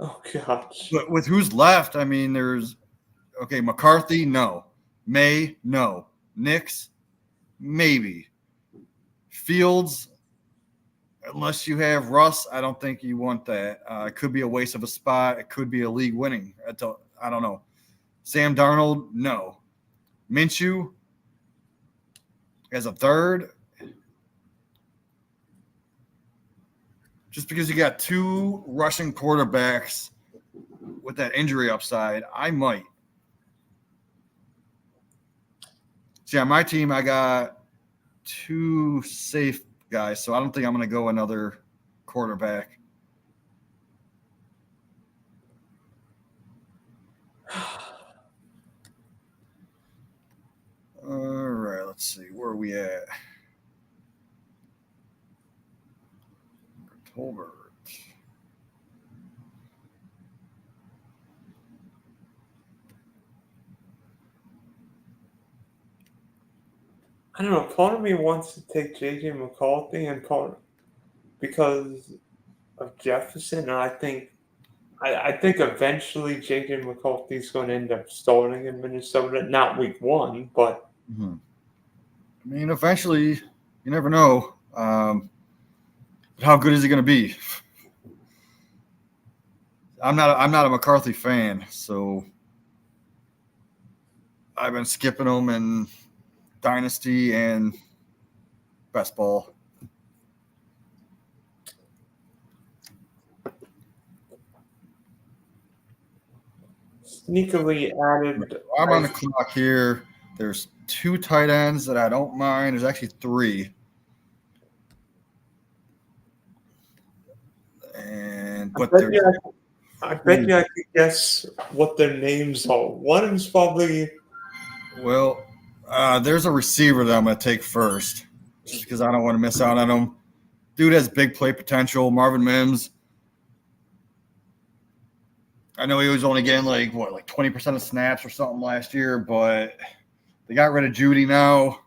Oh gosh. But with who's left, I mean, there's McCarthy, no. May, no. Nix, maybe. Fields, unless you have Russ, I don't think you want that. It could be a waste of a spot. It could be a league winning. I don't know. Sam Darnold, no. Minshew as a third. Just because you got two rushing quarterbacks with that injury upside, I might. So yeah, my team, I got two safe guys, so I don't think I'm going to go another quarterback. All right, let's see. Where are we at? Tolbert. I don't know. Part of me wants to take J.J. McCarthy and because of Jefferson, and I think eventually J.J. McCarthy is going to end up starting in Minnesota. Not week 1, but I mean, eventually, you never know. How good is he going to be? I'm not a McCarthy fan, so I've been skipping them in Dynasty and Best Ball. Sneakily added. I'm on the clock here. There's 2 tight ends that I don't mind. There's actually 3. And but I bet you I could guess what their names are. One of them's probably. Well, there's a receiver that I'm going to take first, just because I don't want to miss out on him. Dude has big play potential. Marvin Mims. I know he was only getting like 20% of snaps or something last year, but they got rid of Judy now.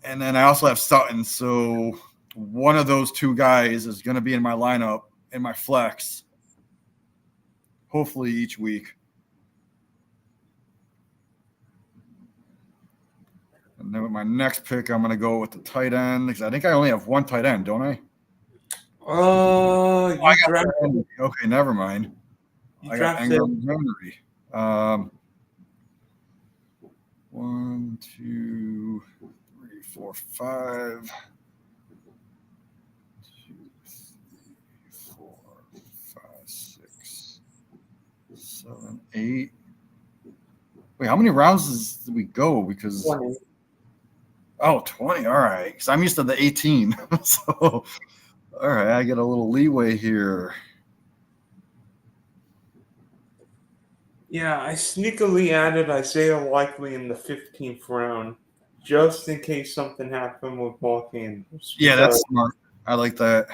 And then I also have Sutton, so one of those 2 guys is going to be in my lineup in my flex, hopefully each week. And then with my next pick, I'm going to go with the tight end because I think I only have 1 tight end, don't I? You drafted. Okay, never mind. I got Ingram Henry. 1, 2, 3, 4, 5. 2, 3, 4, 5, 6, 7, 8. Wait, how many rounds did we go? Because 20. 20. All right. Because I'm used to the 18. So, all right, I get a little leeway here. Yeah, I sneakily added Isaiah Likely in the 15th round, just in case something happened with Mark Andrews. Yeah, that's smart. I like that.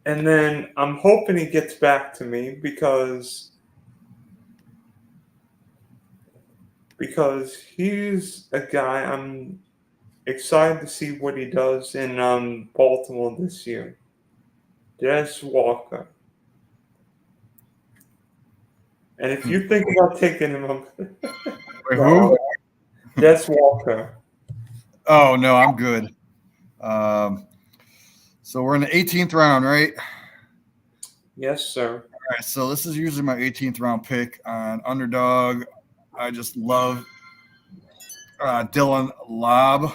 And then I'm hoping he gets back to me because he's a guy I'm excited to see what he does in Baltimore this year. Des Walker. And if you think about taking him, Wait, who? Des Walker. Oh, no, I'm good. So we're in the 18th round, right? Yes, sir. All right, so this is usually my 18th round pick on Underdog. I just love Dylan Lobb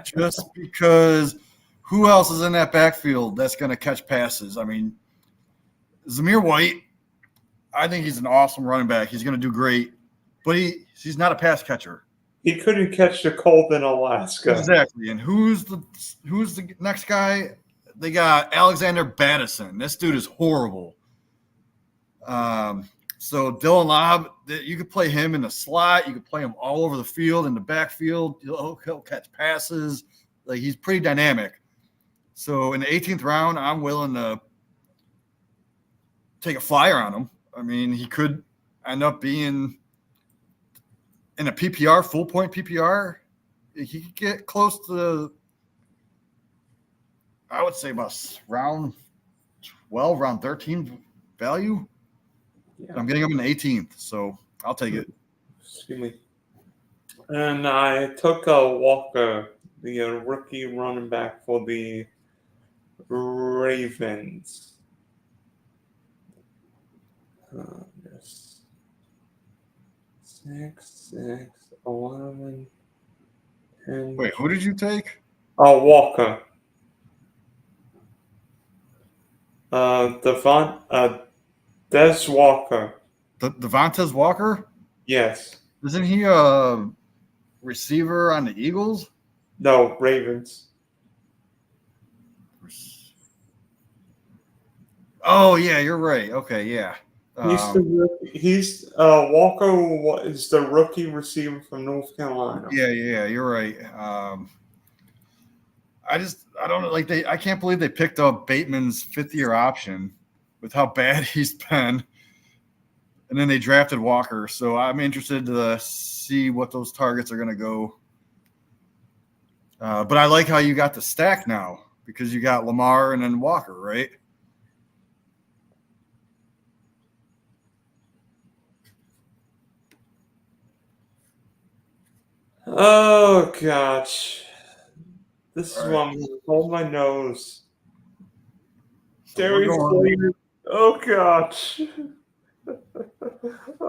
just because who else is in that backfield that's going to catch passes? I mean, Zamir White, I think he's an awesome running back. He's going to do great, but he's not a pass catcher. He couldn't catch the cold in Alaska. Exactly. And who's the next guy? They got Alexander Battison. This dude is horrible. So Dylan Lobb, you could play him in the slot. You could play him all over the field in the backfield. He'll catch passes. Like, he's pretty dynamic. So in the 18th round, I'm willing to take a flyer on him. I mean, he could end up being in a PPR, full point PPR. He could get close to, I would say, about round 12, round 13 value. Yeah. I'm getting him in the 18th, so I'll take it. Excuse me. And I took Walker, the rookie running back for the Ravens. Yes. 6, 11, 10. Wait, who did you take? Walker. Des Walker. Devontae Walker? Yes. Isn't he a receiver on the Eagles? No, Ravens. Oh, yeah, you're right. Okay, yeah. He's Walker is the rookie receiver from North Carolina. Yeah, you're right. I don't know. Like, I can't believe they picked up Bateman's 5th-year option with how bad he's been. And then they drafted Walker. So I'm interested to see what those targets are going to go. But I like how you got the stack now because you got Lamar and then Walker, right? Oh, gosh. This is why I'm going to hold my nose. Darius Slayton. Oh, gosh.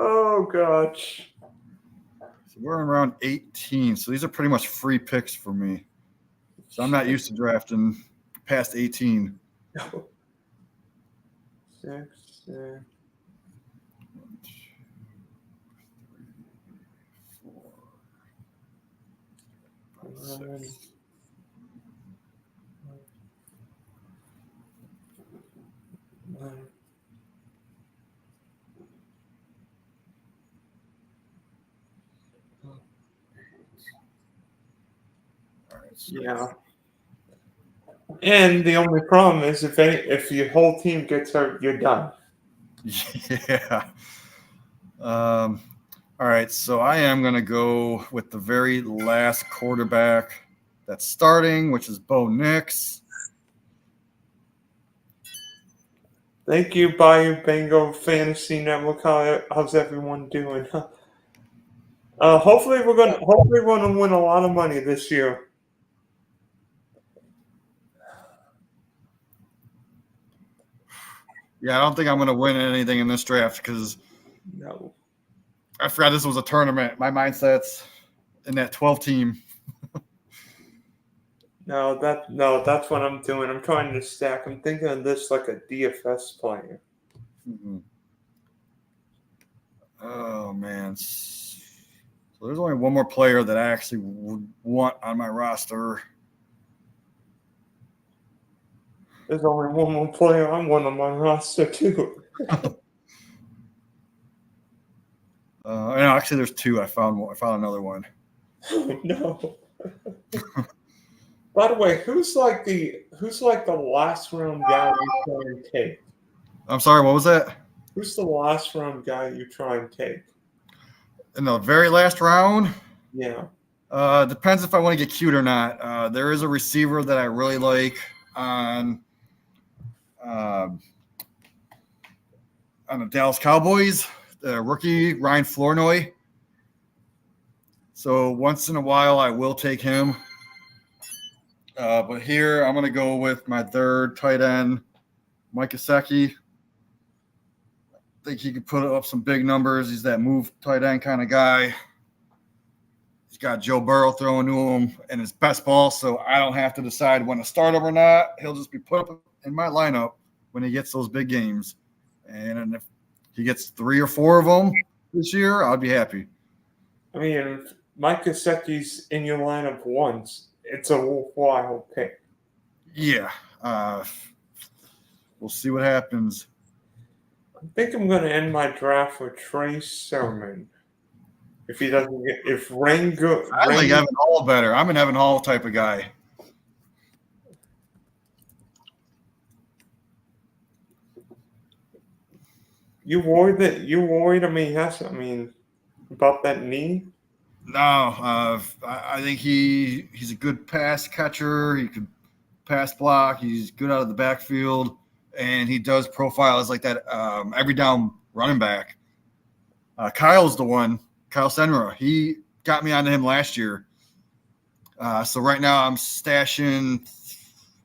Oh, gosh. So we're in round 18. So these are pretty much free picks for me. So I'm not used to drafting past 18. 6, 6. 11. All right, so Yeah. And the only problem is if your whole team gets hurt, you're done. yeah. All right, so I am going to go with the very last quarterback that's starting, which is Bo Nix. Thank you, Bayou Bengal Fantasy Network. How's everyone doing? Hopefully we're gonna win a lot of money this year. Yeah, I don't think I'm going to win anything in this draft because No. I forgot this was a tournament. My mindset's in that 12 team. No, that's what I'm doing. I'm trying to stack. I'm thinking of this like a DFS player. Mm-hmm. Oh, man. So there's only one more player that I actually would want on my roster. There's only one more player I want on my roster too. Actually, there's two. I found another one. Oh no. By the way, who's like the last round guy you try and take? I'm sorry, what was that? Who's the last round guy you try and take? In the very last round? Yeah. Depends if I want to get cute or not. There is a receiver that I really like on the Dallas Cowboys, the rookie Ryan Flournoy. So once in a while, I will take him. But here, I'm going to go with my third tight end, Mike Acky. I think he could put up some big numbers. He's that move tight end kind of guy. He's got Joe Burrow throwing to him and his best ball, so I don't have to decide when to start him or not. He'll just be put up in my lineup when he gets those big games. And if he gets 3 or 4 of them this year, I'll be happy. I mean, if Mike Gesicki's in your lineup once, it's a worthwhile pick. Yeah. We'll see what happens. I think I'm going to end my draft with Trey Sermon. If he doesn't get, if Rain go, I like Evan Hall better. I'm an Evan Hall type of guy. You worried? I mean, about that knee? No, I think he's a good pass catcher. He could pass block. He's good out of the backfield, and he does profile as like that every down running back. Kyle's the one. Kyle Senra. He got me onto him last year. So right now I'm stashing.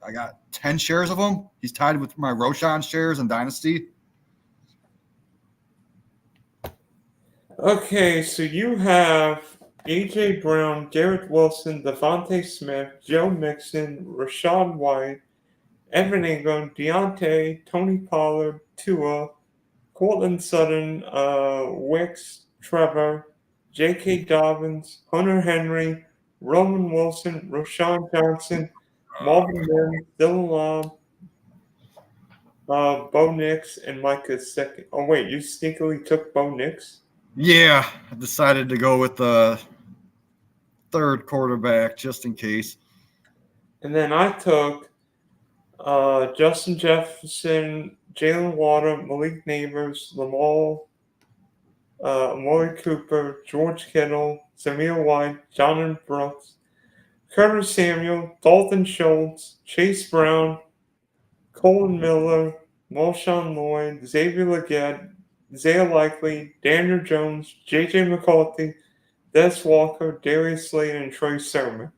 I got 10 shares of him. He's tied with my Roshan shares in Dynasty. Okay, so you have A.J. Brown, Garrett Wilson, Devontae Smith, Joe Mixon, Rashad White, Evan Ingram, Deontay, Tony Pollard, Tua, Cortland Sutton, Wicks, Trevor, J.K. Dobbins, Hunter Henry, Roman Wilson, Rashawn Johnson, Marvin Mims, Dylan Lamb, Bo Nix, and Micah second. Oh wait, you sneakily took Bo Nix? Yeah, I decided to go with the third quarterback just in case. And then I took Justin Jefferson, Jalen Water, Malik Neighbors, Amari Cooper, George Kittle, Samir White, Jonathan Brooks, Curtis Samuel, Dalton Schultz, Chase Brown, Colin Miller, Marshawn Lloyd, Xavier Legette, Zaya Likely, Daniel Jones, J.J. McCarthy, Des Walker, Darius Slade, and Trey Sermon.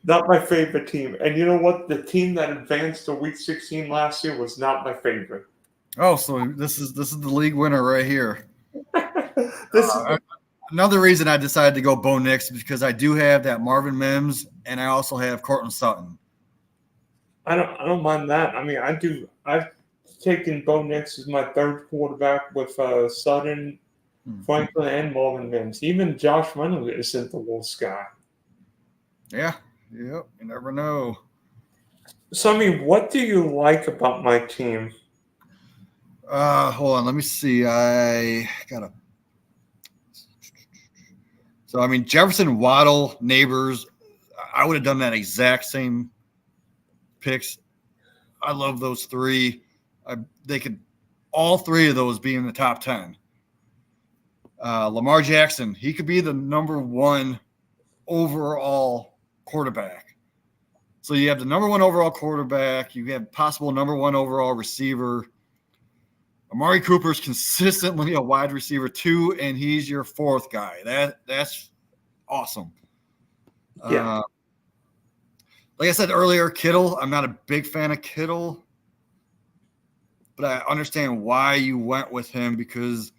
Not my favorite team. And you know what? The team that advanced to Week 16 last year was not my favorite. Oh, so this is the league winner right here. This is Another reason I decided to go Bo Nix is because I do have that Marvin Mims, and I also have Cortland Sutton. I don't mind that. I mean, I do. I've taken Bo Nix as my third quarterback with Sutton, Franklin, and Marvin Mims. Even Josh Reynolds isn't the worst guy. Yeah, yep. You never know. So, I mean, what do you like about my team? Hold on. Let me see. I got a. So I mean, Jefferson, Waddle, Neighbors. I would have done that exact same picks. I love those three. They could all three of those be in the top 10. Lamar Jackson, he could be the number one overall quarterback. So you have the number one overall quarterback. You have possible number one overall receiver. Amari Cooper's consistently a wide receiver too, and he's your fourth guy. That's awesome. Yeah. Like I said earlier, Kittle, I'm not a big fan of Kittle, but I understand why you went with him because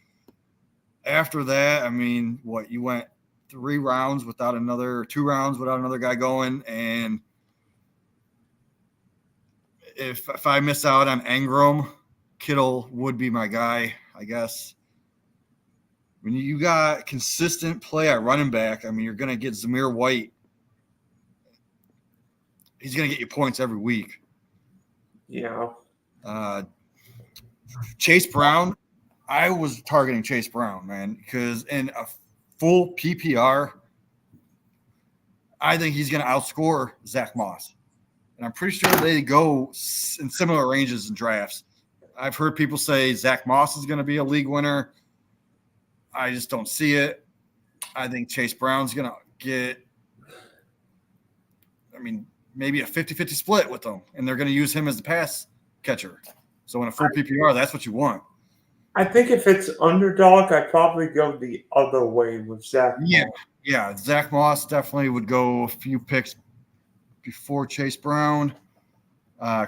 after that, I mean, you went 2 rounds without another guy going, and if I miss out on Engram, Kittle would be my guy, I guess. When you got consistent play at running back, I mean, you're going to get Zamir White. He's going to get you points every week. Yeah. Chase Brown, I was targeting Chase Brown, man, because in a full PPR, I think he's going to outscore Zach Moss. And I'm pretty sure they go in similar ranges in drafts. I've heard people say Zach Moss is going to be a league winner. I just don't see it. I think Chase Brown's going to get, maybe a 50-50 split with them, and they're going to use him as the pass catcher. So in a full PPR, that's what you want. I think if it's underdog, I'd probably go the other way with Zach. Yeah. Zach Moss definitely would go a few picks before Chase Brown.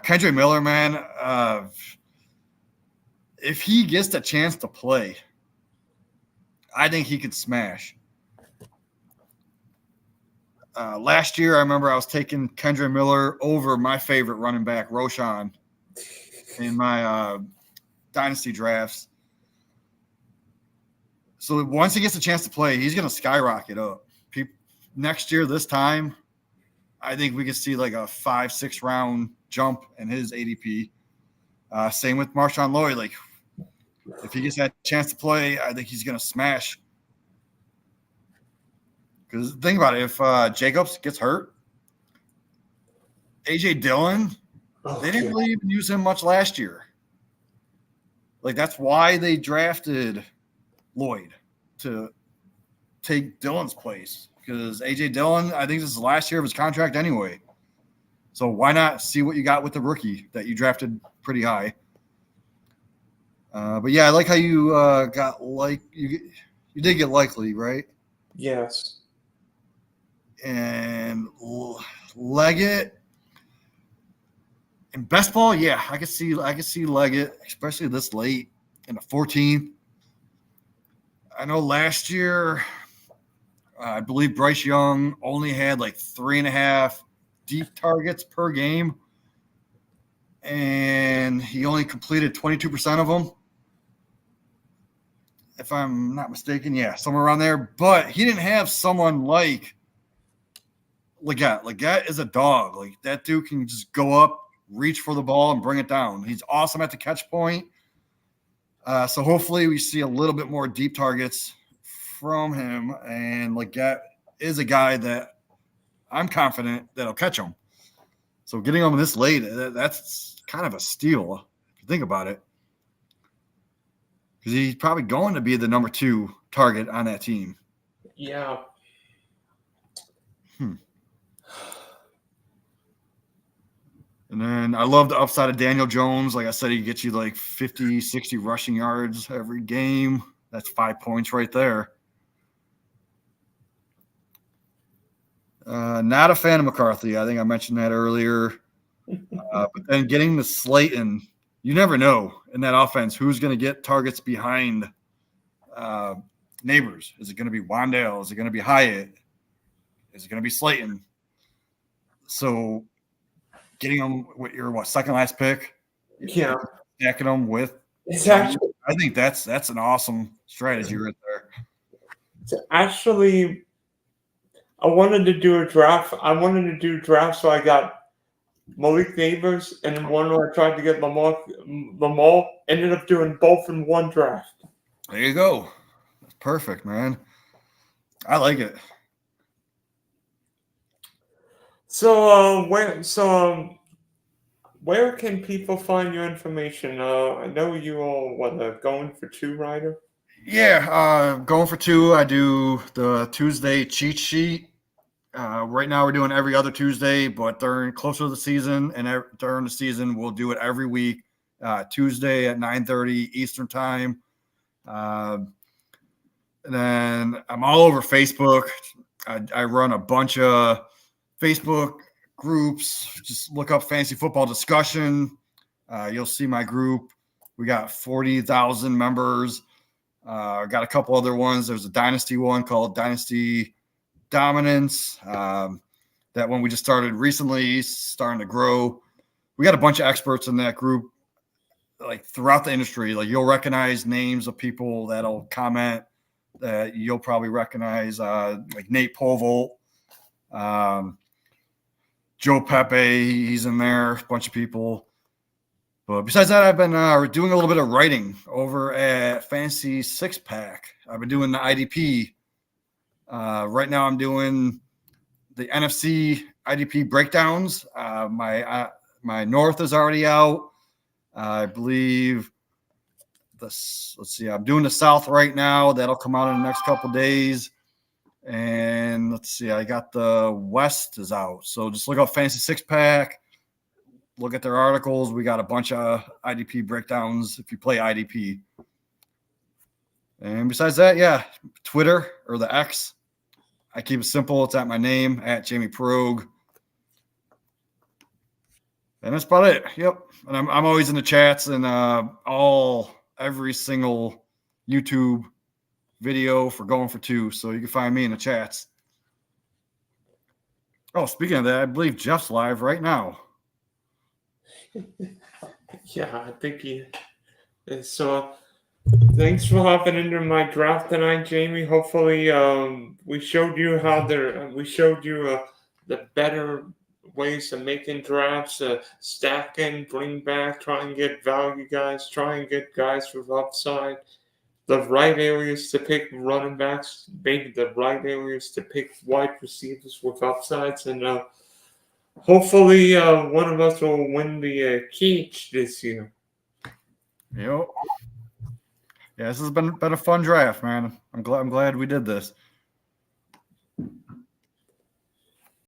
Kendrick Miller, man, if he gets the chance to play, I think he could smash. Last year, I remember I was taking Kendrick Miller over my favorite running back, Roshan, in my dynasty drafts. So once he gets a chance to play, he's going to skyrocket up. Next year, this time, I think we could see like a 5-6 round jump in his ADP. Same with Marshawn Lloyd. Like, if he gets that chance to play, I think he's going to smash. Because think about it, if Jacobs gets hurt, A.J. Dillon, they didn't really even use him much last year. Like, that's why they drafted Lloyd to take Dillon's place. Because A.J. Dillon, I think this is the last year of his contract anyway. So why not see what you got with the rookie that you drafted pretty high? But yeah, I like how you you did get Likely, right? Yes. And Leggett in best ball, yeah, I can see Leggett, especially this late in the 14th. I know last year, I believe Bryce Young only had like 3.5 deep targets per game, and he only completed 22% of them. If I'm not mistaken, yeah, somewhere around there. But he didn't have someone like Leggett. Leggett is a dog. Like, that dude can just go up, reach for the ball, and bring it down. He's awesome at the catch point. So hopefully we see a little bit more deep targets from him. And Leggett is a guy that I'm confident that'll catch him. So getting him this late, that's kind of a steal if you think about it. Because he's probably going to be the number 2 target on that team. Yeah. And then I love the upside of Daniel Jones. Like I said, he gets you like 50, 60 rushing yards every game. That's 5 points right there. Not a fan of McCarthy. I think I mentioned that earlier. But then getting the Slayton you never know in that offense who's going to get targets behind Neighbors. Is it going to be Wandale? Is it going to be Hyatt? Is it going to be Slayton? So getting them with your second last pick, Yeah, stacking them with. it's actually I think that's an awesome strategy right there. Actually, I wanted to do a draft. I wanted to do draft, so I got Malik Neighbors, and then one where I tried to get Lamar. Ended up doing both in one draft. There you go. That's perfect, man. I like it. So, where can people find your information? I know you are going for two writer. Yeah, going for two. I do the Tuesday cheat sheet. Right now we're doing every other Tuesday, but during closer to the season and during the season, we'll do it every week. Tuesday at 9:30 Eastern time. And then I'm all over Facebook. I run a bunch of Facebook groups. Just look up Fantasy Football Discussion. You'll see my group. We got 40,000 members. Got a couple other ones. There's a Dynasty one called Dynasty Dominance. That one we just started recently, starting to grow. We got a bunch of experts in that group, like throughout the industry. Like you'll recognize names of people that'll comment that you'll probably recognize, like Nate Povolt, Joe Pepe, he's in there, a bunch of people. But besides that, I've been doing a little bit of writing over at Fantasy Six Pack. I've been doing the IDP. Right now, I'm doing the NFC IDP breakdowns. My North is already out. I believe this. Let's see. I'm doing the South right now. That'll come out in the next couple days. And let's see. I got the West is out. So just look up Fantasy Six Pack. Look at their articles. We got a bunch of IDP breakdowns if you play IDP. And besides that, yeah, Twitter or the X. I keep it simple. It's at my name, at Jamie Perog. And that's about it. Yep. And I'm always in the chats and every single YouTube video for going for two. So you can find me in the chats. Oh, speaking of that, I believe Jeff's live right now. Yeah, I think he is. So, thanks for hopping into my draft tonight, Jamie. Hopefully, we showed you the better ways of making drafts, stacking, bring back, try and get value guys, try and get guys with upside, the right areas to pick running backs, maybe the right areas to pick wide receivers with upsides, and hopefully one of us will win the Keach this year. Yep. Yeah, this has been a fun draft, man. I'm glad we did this.